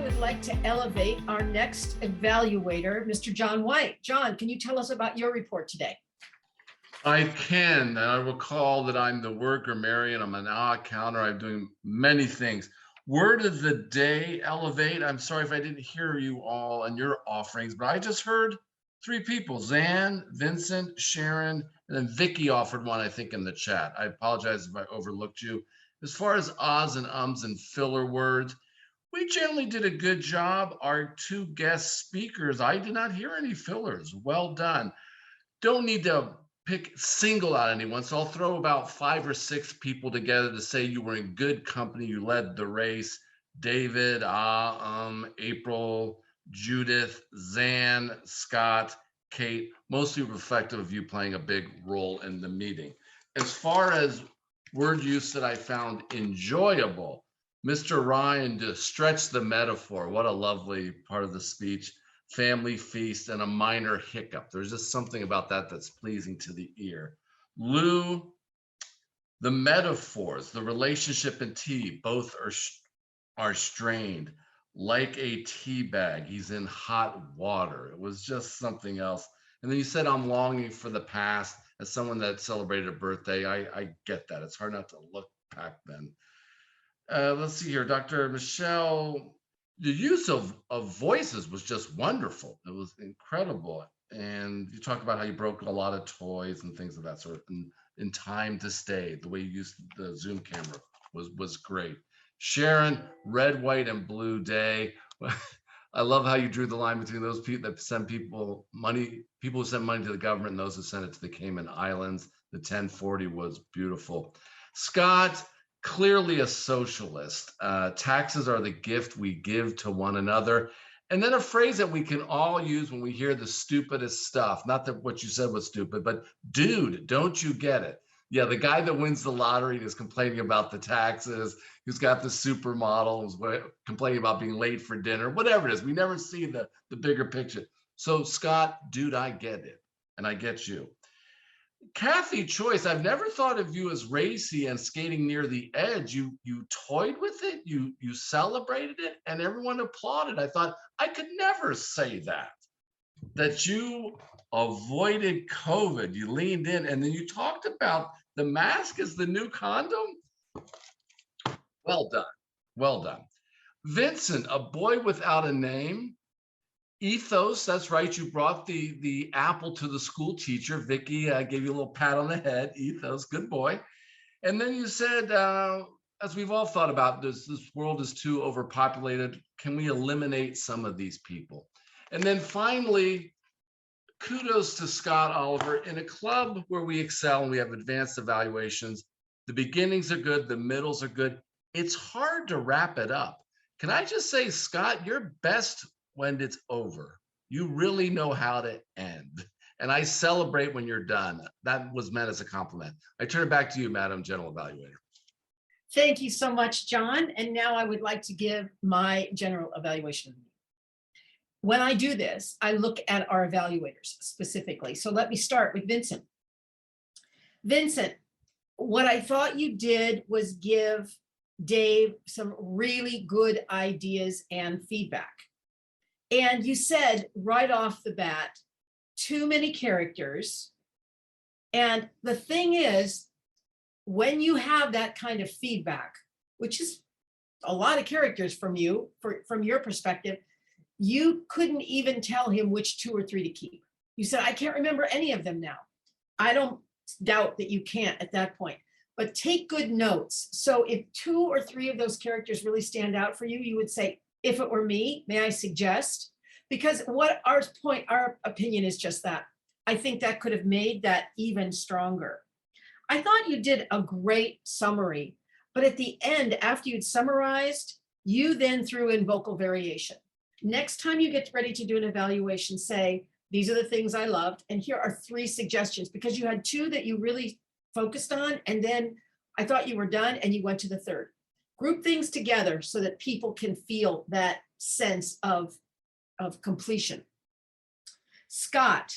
would like to elevate our next evaluator, Mr. John White. John, can you tell us about your report today? I can, and I recall that I'm the word grammarian. I'm an counter. I'm doing many things. Word of the day, elevate. I'm sorry if I didn't hear you all and your offerings, but I just heard three people: Zan, Vincent, Sharon, and then Vicky offered one, I think, in the chat. I apologize if I overlooked you. As far as ahs and ums and filler words, we generally did a good job. Our two guest speakers, I did not hear any fillers. Well done. Don't need to single out anyone, so I'll throw about 5 or 6 people together to say you were in good company. You led the race. David, April, Judith, Zan, Scott, Kate, mostly reflective of you playing a big role in the meeting. As far as word use that I found enjoyable, Mr. Ryan just stretched the metaphor. What a lovely part of the speech. Family feast and a minor hiccup. There's just something about that that's pleasing to the ear. Lou, the metaphors, the relationship and tea, both are strained. Like a tea bag, he's in hot water. It was just something else. And then you said, I'm longing for the past. As someone that celebrated a birthday, I get that. It's hard not to look back then. Let's see here, Dr. Michelle. The use of voices was just wonderful. It was incredible. And you talk about how you broke a lot of toys and things of that sort. And in time to stay, the way you used the Zoom camera was great. Sharon, red, white, and blue day. I love how you drew the line between those people that send people money, people who send money to the government, and those who send it to the Cayman Islands. The 1040 was beautiful. Scott, clearly a socialist. Taxes are the gift we give to one another. And then a phrase that we can all use when we hear the stupidest stuff. Not that what you said was stupid, but dude, don't you get it? Yeah, the guy that wins the lottery is complaining about the taxes, who's got the supermodel, who's complaining about being late for dinner, whatever it is. We never see the bigger picture. So Scott, dude, I get it. And I get you. Kathy Choice, I've never thought of you as racy and skating near the edge. You toyed with it, you celebrated it, and everyone applauded. I thought, I could never say that you avoided COVID. You leaned in, and then you talked about the mask is the new condom. Well done. Well done. Vincent, a boy without a name. Ethos, that's right. You brought the apple to the school teacher. Vicky gave you a little pat on the head. Ethos, good boy. And then you said, as we've all thought about this world is too overpopulated. Can we eliminate some of these people? And then finally, kudos to Scott Oliver. In a club where we excel and we have advanced evaluations, the beginnings are good, the middles are good. It's hard to wrap it up. Can I just say, Scott, you're best when it's over. You really know how to end. And I celebrate when you're done. That was meant as a compliment. I turn it back to you, Madam General Evaluator. Thank you so much, John. And now I would like to give my general evaluation. When I do this, I look at our evaluators specifically. So let me start with Vincent. Vincent, what I thought you did was give Dave some really good ideas and feedback. And you said right off the bat, too many characters. And the thing is, when you have that kind of feedback, which is a lot of characters from you, from your perspective, you couldn't even tell him which 2 or 3 to keep. You said, I can't remember any of them now. I don't doubt that you can't at that point, but take good notes. So if 2 or 3 of those characters really stand out for you, you would say, if it were me, may I suggest? Because what our opinion is just that. I think that could have made that even stronger. I thought you did a great summary, but at the end, after you'd summarized, you then threw in vocal variation. Next time you get ready to do an evaluation, say, these are the things I loved, and here are 3 suggestions, because you had 2 that you really focused on, and then I thought you were done, and you went to the 3rd. Group things together so that people can feel that sense of completion. Scott,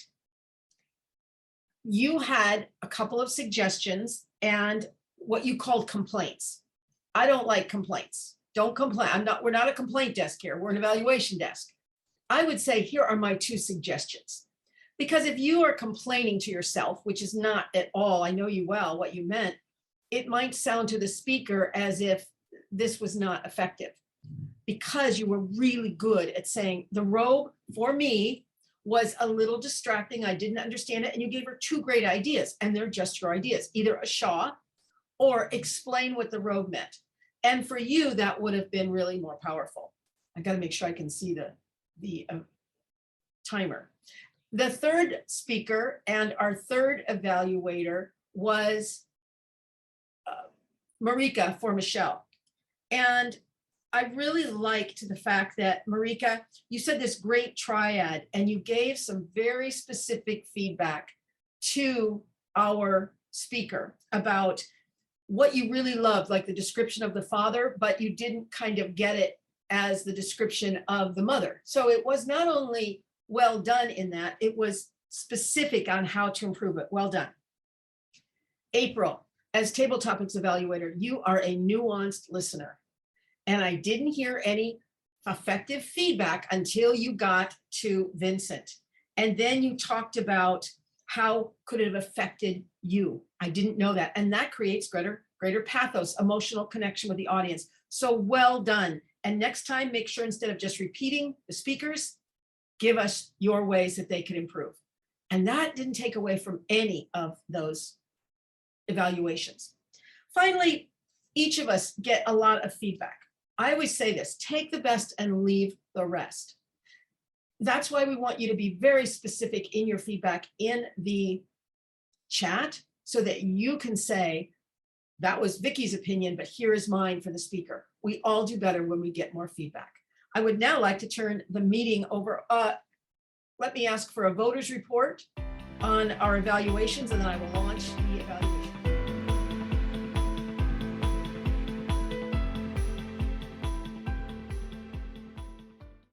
you had a couple of suggestions and what you called complaints. I don't like complaints. Don't complain. We're not a complaint desk here. We're an evaluation desk. I would say, here are my 2 suggestions. Because if you are complaining to yourself, which is not at all, I know you well, what you meant, it might sound to the speaker as if this was not effective, because you were really good at saying the robe for me was a little distracting. I didn't understand it. And you gave her 2 great ideas, and they're just your ideas, either a shaw or explain what the robe meant. And for you, that would have been really more powerful. I got to make sure I can see the timer. The 3rd speaker and our 3rd evaluator was Marika for Michelle. And I really liked the fact that, Marika, you said this great triad, and you gave some very specific feedback to our speaker about what you really loved, like the description of the father, but you didn't kind of get it as the description of the mother. So it was not only well done in that, it was specific on how to improve it. Well done. April, as Table Topics evaluator, you are a nuanced listener. And I didn't hear any effective feedback until you got to Vincent. And then you talked about how could it have affected you. I didn't know that. And that creates greater pathos, emotional connection with the audience. So well done. And next time, make sure instead of just repeating the speakers, give us your ways that they could improve. And that didn't take away from any of those evaluations. Finally, each of us get a lot of feedback. I always say this, take the best and leave the rest. That's why we want you to be very specific in your feedback in the chat, so that you can say, that was Vicky's opinion, but here is mine for the speaker. We all do better when we get more feedback. I would now like to turn the meeting over. Let me ask for a voter's report on our evaluations, and then I will launch the evaluation.